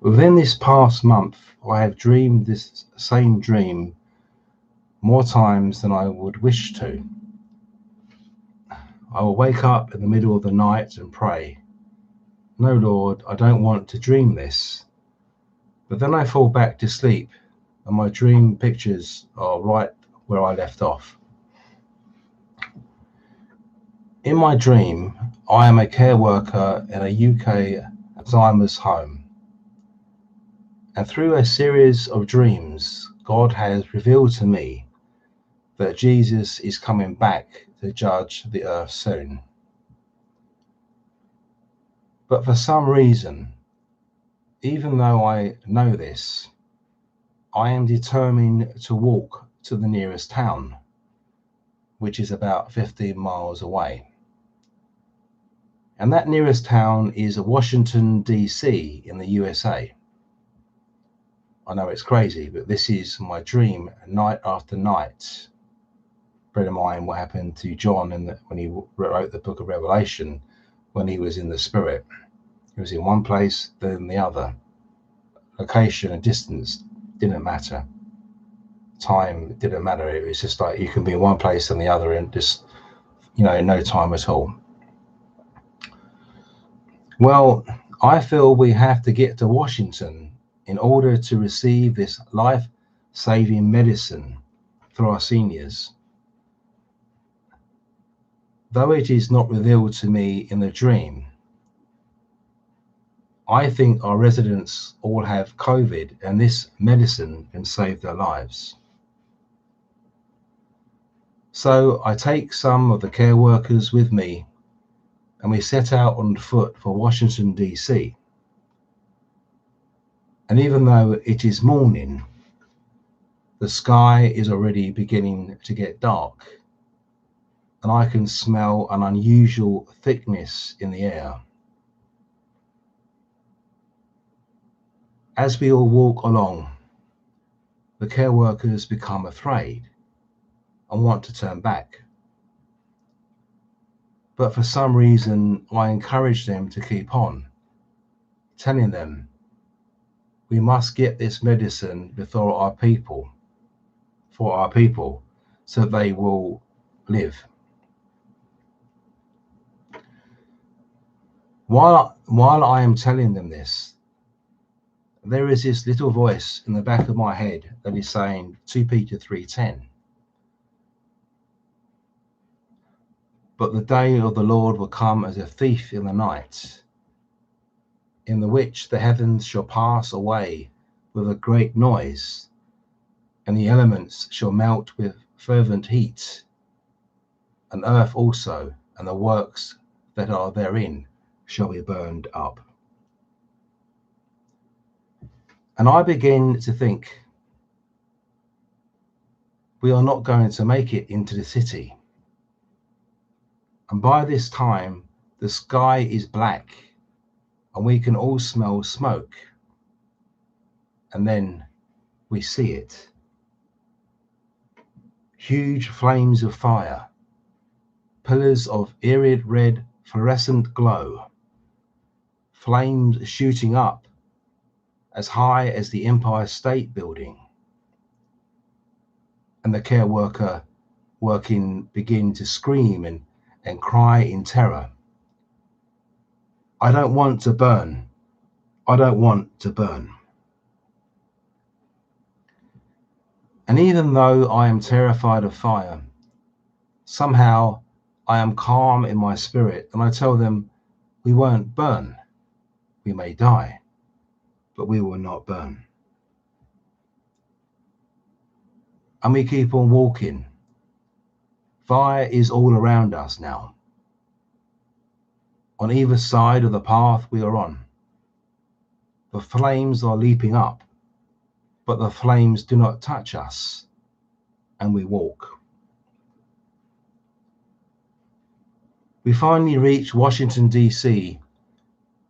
Within this past month, I have dreamed this same dream more times than I would wish to. I will wake up in the middle of the night and pray, "No, Lord, I don't want to dream this." But then I fall back to sleep and my dream pictures are right where I left off. In my dream, I am a care worker in a UK Alzheimer's home. And through a series of dreams, God has revealed to me that Jesus is coming back to judge the earth soon. But for some reason, even though I know this, I am determined to walk to the nearest town, which is about 15 miles away. And that nearest town is Washington D.C. in the USA. I know it's crazy, but this is my dream night after night. Bear in mind what happened to John when he wrote the book of Revelation, when he was in the Spirit. He was in one place, then the other. Location and distance didn't matter. Time didn't matter. It was just like you can be in one place and the other in just, no time at all. Well, I feel we have to get to Washington in order to receive this life-saving medicine for our seniors. Though it is not revealed to me in the dream, I think our residents all have COVID and this medicine can save their lives. So I take some of the care workers with me and we set out on foot for Washington D.C. And even though it is morning, the sky is already beginning to get dark and I can smell an unusual thickness in the air. As we all walk along, the care workers become afraid and want to turn back. But for some reason, I encourage them to keep on, telling them, we must get this medicine before for our people, so they will live. While I am telling them this, there is this little voice in the back of my head that is saying 2 Peter 3:10. But the day of the Lord will come as a thief in the night, in the which the heavens shall pass away with a great noise, and the elements shall melt with fervent heat, and earth also, and the works that are therein shall be burned up. And I begin to think, we are not going to make it into the city. And by this time, the sky is black, and we can all smell smoke. And then we see it. Huge flames of fire, pillars of irid red fluorescent glow, flames shooting up as high as the Empire State Building. And the care worker working begin to scream and cry in terror. I don't want to burn. I don't want to burn. And even though I am terrified of fire, somehow I am calm in my spirit, and I tell them, we won't burn. We may die, but we will not burn. And we keep on walking. Fire is all around us now. On either side of the path we are on, the flames are leaping up, but the flames do not touch us, and we walk. We finally reach Washington, D.C.,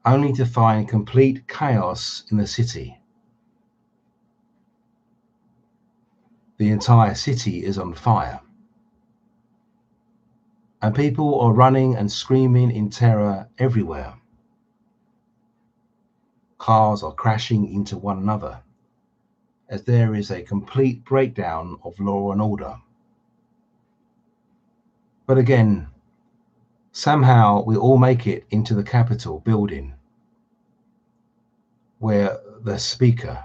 only to find complete chaos in the city. The entire city is on fire, and people are running and screaming in terror everywhere. Cars are crashing into one another as there is a complete breakdown of law and order. But again, somehow we all make it into the Capitol building where the speaker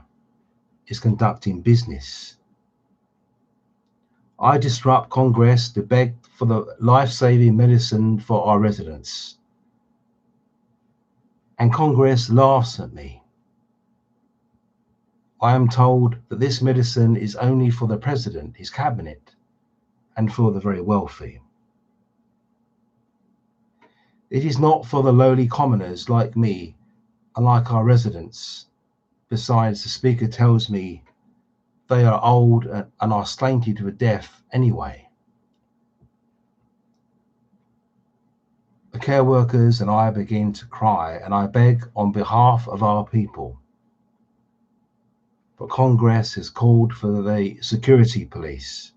is conducting business. I disrupt Congress to beg for the life-saving medicine for our residents. And Congress laughs at me. I am told that this medicine is only for the president, his cabinet, and for the very wealthy. It is not for the lowly commoners like me and like our residents. Besides, the speaker tells me they are old and are slated for death anyway. The care workers and I begin to cry, and I beg on behalf of our people. But Congress has called for the security police,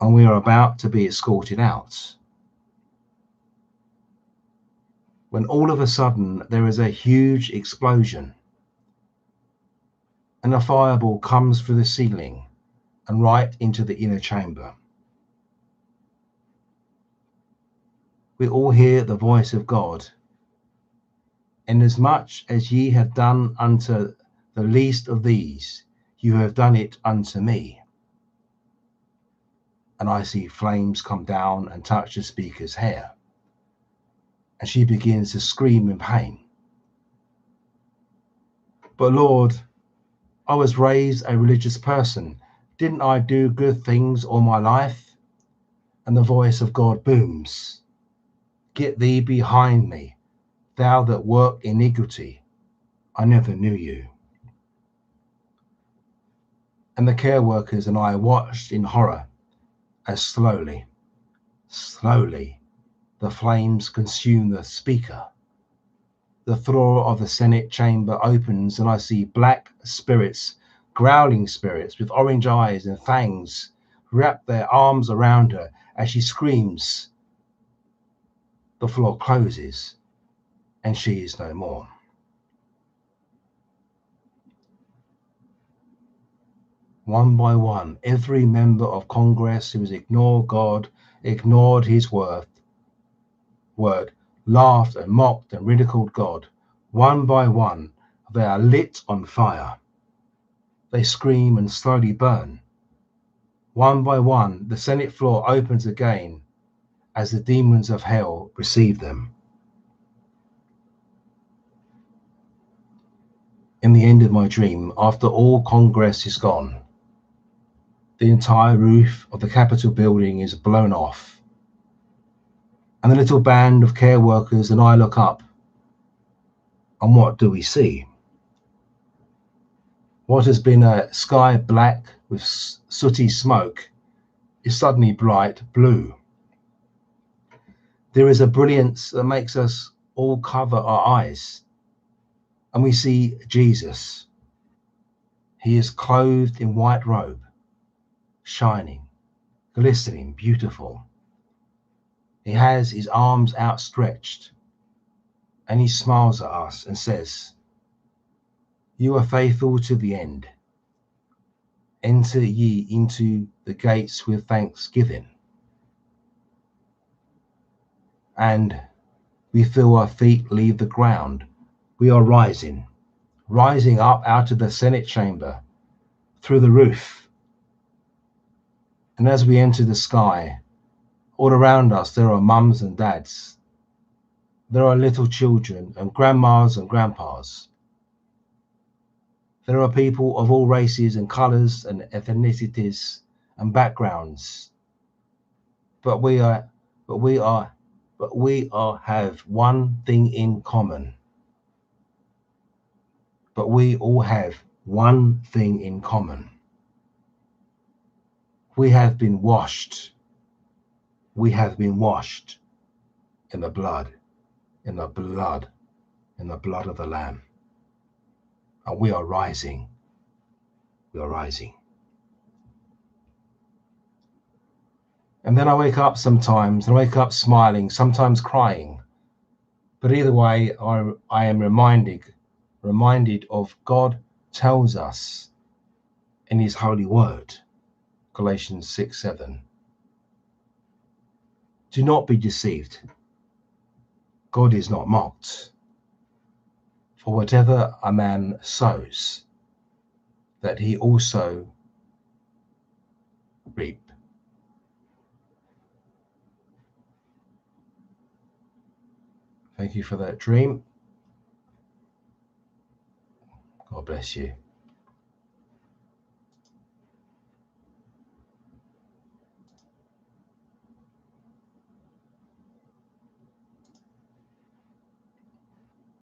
and we are about to be escorted out. When all of a sudden there is a huge explosion, and a fireball comes through the ceiling and right into the inner chamber. We all hear the voice of God. Inasmuch as ye have done unto the least of these, you have done it unto me. And I see flames come down and touch the speaker's hair, and she begins to scream in pain. But Lord, I was raised a religious person. Didn't I do good things all my life? And the voice of God booms. Get thee behind me, thou that work iniquity. I never knew you. And the care workers and I watched in horror as slowly, the flames consume the speaker. The floor of the Senate chamber opens, and I see black spirits, growling spirits with orange eyes and fangs, wrap their arms around her as she screams. The floor closes, and she is no more. One by one, every member of Congress who has ignored God, ignored his word, laughed and mocked and ridiculed God. One by one, they are lit on fire. They scream and slowly burn. One by one, the Senate floor opens again as the demons of hell receive them. In the end of my dream, after all Congress is gone, the entire roof of the Capitol building is blown off, and the little band of care workers and I look up, and what do we see? What has been a sky black with sooty smoke is suddenly bright blue. There is a brilliance that makes us all cover our eyes, and we see Jesus. He is clothed in white robe, shining, glistening, beautiful. He has his arms outstretched, and he smiles at us and says, "You are faithful to the end. Enter ye into the gates with thanksgiving." And we feel our feet leave the ground. We are rising up out of the Senate chamber, through the roof. And as we enter the sky, all around us there are mums and dads. There are little children and grandmas and grandpas. There are people of all races and colors and ethnicities and backgrounds. But we have one thing in common. But we all have one thing in common. We have been washed. We have been washed in the blood, in the blood, in the blood of the Lamb. And we are rising. We are rising. And then I wake up sometimes, and I wake up smiling, sometimes crying. But either way, I am reminded reminded of God tells us in his holy word, Galatians 6:7. Do not be deceived. God is not mocked. For whatever a man sows, that he also reap. Thank you for that dream. God bless you.